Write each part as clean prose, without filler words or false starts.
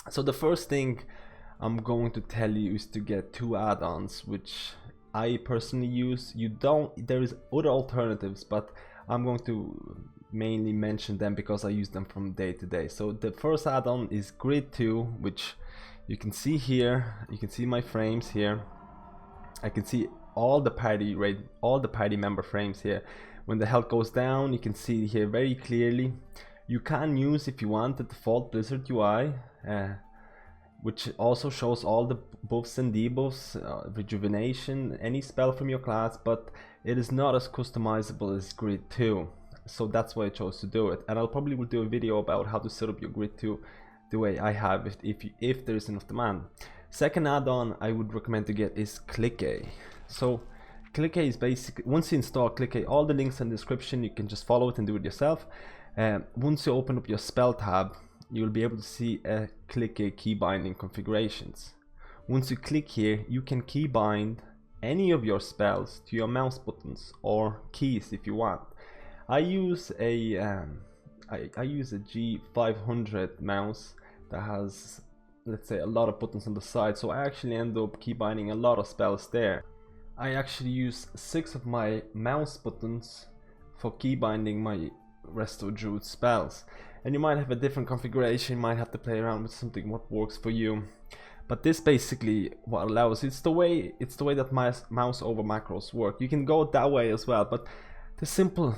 So the first thing I'm going to tell you is to get 2 add-ons, which I personally use. There is other alternatives, but I'm going to mainly mention them because I use them from day to day. So the first add-on is Grid2, which you can see here. You can see my frames here. I can see all the party member frames here. When the health goes down, you can see here very clearly. You can use, if you want, the default Blizzard UI, which also shows all the buffs and debuffs, rejuvenation, any spell from your class, but it is not as customizable as Grid2. So that's why I chose to do it, and I'll probably will do a video about how to set up your Grid2 the way I have if there is enough demand. Second add-on I would recommend to get is Clique. So Clique is basically, once you install Clique, all the links in the description, you can just follow it and do it yourself. Once you open up your spell tab, you'll be able to see Clique key binding configurations. Once you click here, you can keybind any of your spells to your mouse buttons or keys if you want. I use a G500 mouse that has, let's say, a lot of buttons on the side, so I actually end up keybinding a lot of spells there. I actually use 6 of my mouse buttons for keybinding my Resto Druid spells, and you might have a different configuration. You might have to play around with something what works for you, but this basically what allows, it's the way that mouse over macros work. You can go that way as well, but the simple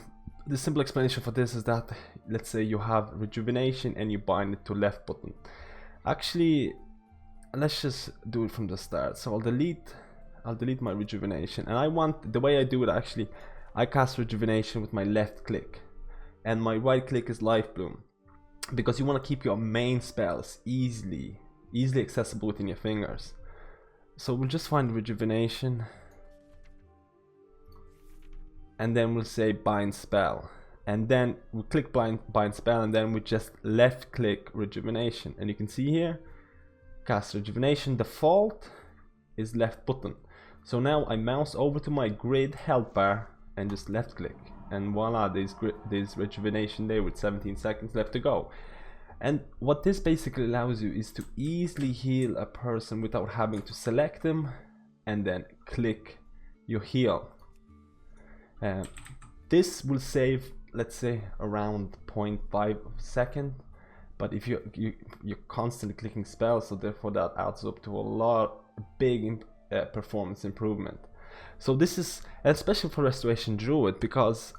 explanation for this is that, let's say you have rejuvenation and you bind it to left button. Actually, let's just do it from the start. So I'll delete my rejuvenation, and the way I do it, actually I cast rejuvenation with my left click, and my right click is life bloom, because you want to keep your main spells easily accessible within your fingers. So we'll just find rejuvenation, and then we'll say bind spell, and then we click bind spell, and then we just left click rejuvenation, and you can see here, cast rejuvenation. Default is left button. So now I mouse over to my grid health bar and just left click, and voila, there's rejuvenation there with 17 seconds left to go. And what this basically allows you is to easily heal a person without having to select them and then click your heal. This will save, let's say, around 0.5 second, but if you're constantly clicking spells, so therefore that adds up to a big performance improvement. So this is especially for Restoration Druid, because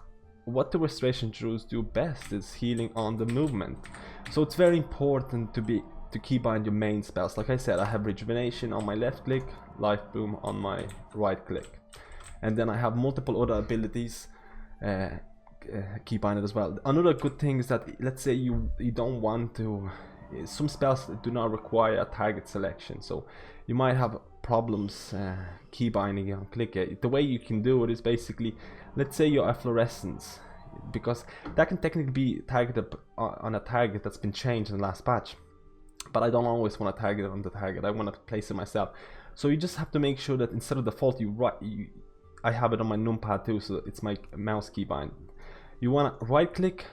what the Restoration Druids do best is healing on the movement. So it's very important to keybind your main spells. Like I said, I have rejuvenation on my left click, life bloom on my right click, and then I have multiple other abilities keybinded as well. Another good thing is that, let's say you don't want to, some spells do not require a target selection, so you might have problems keybinding on Clique. The way you can do it is basically, let's say your efflorescence, because that can technically be targeted on a target that's been changed in the last patch, but I don't always want to target it on the target. I want to place it myself. So you just have to make sure that instead of default, I have it on my numpad too, so it's my mouse keybind. You want to right click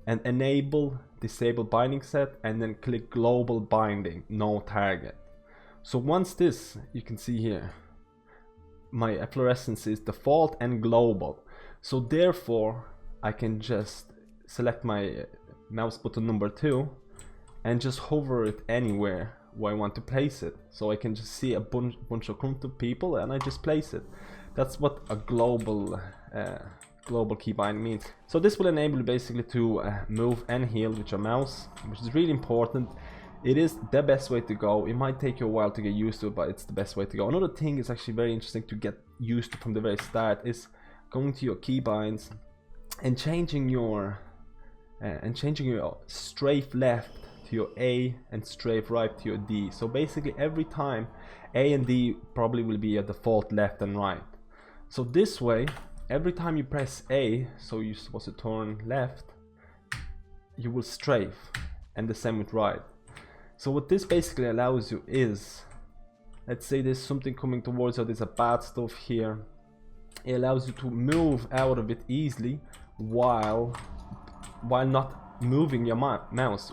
and enable disable binding set, and then click global binding, no target. So once this, you can see here, my efflorescence is default and global. So therefore, I can just select my mouse button number 2 and just hover it anywhere where I want to place it. So I can just see a bunch of comfortable people and I just place it. That's what a global keybind means. So this will enable you basically to move and heal with your mouse, which is really important. It is the best way to go. It might take you a while to get used to it, but it's the best way to go. Another thing is actually very interesting to get used to from the very start is going to your keybinds and changing your strafe left to your A and strafe right to your D. So basically every time A and D probably will be a default left and right. So this way, every time you press A, so you're supposed to turn left, you will strafe, and the same with right. So what this basically allows you is, let's say there's something coming towards you, there's a bad stuff here, it allows you to move out of it easily while not moving your mouse.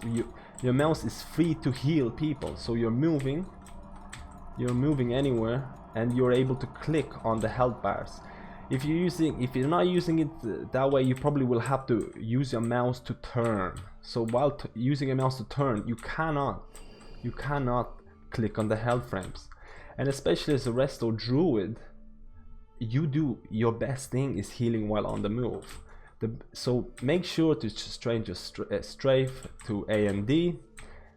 your mouse is free to heal people. So you're moving anywhere and you're able to click on the health bars. If you're not using it that way, you probably will have to use your mouse to turn. So while using a mouse to turn, you cannot click on the health frames. And especially as a resto druid, your best thing is healing while on the move. So make sure to change your strafe to AMD.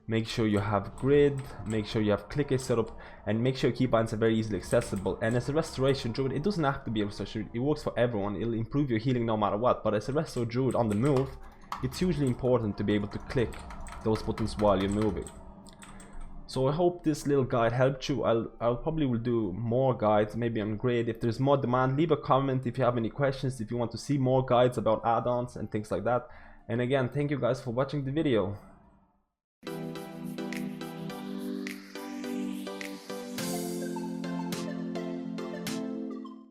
Make sure you have grid, make sure you have clique set up, and make sure keybinds are very easily accessible. And as a restoration druid, it doesn't have to be a restoration, it works for everyone. It'll improve your healing no matter what. But as a resto druid on the move, it's hugely important to be able to click those buttons while you're moving. So I hope this little guide helped you. I'll probably will do more guides, maybe on grid. If there's more demand, leave a comment if you have any questions, if you want to see more guides about add-ons and things like that. And again, thank you guys for watching the video.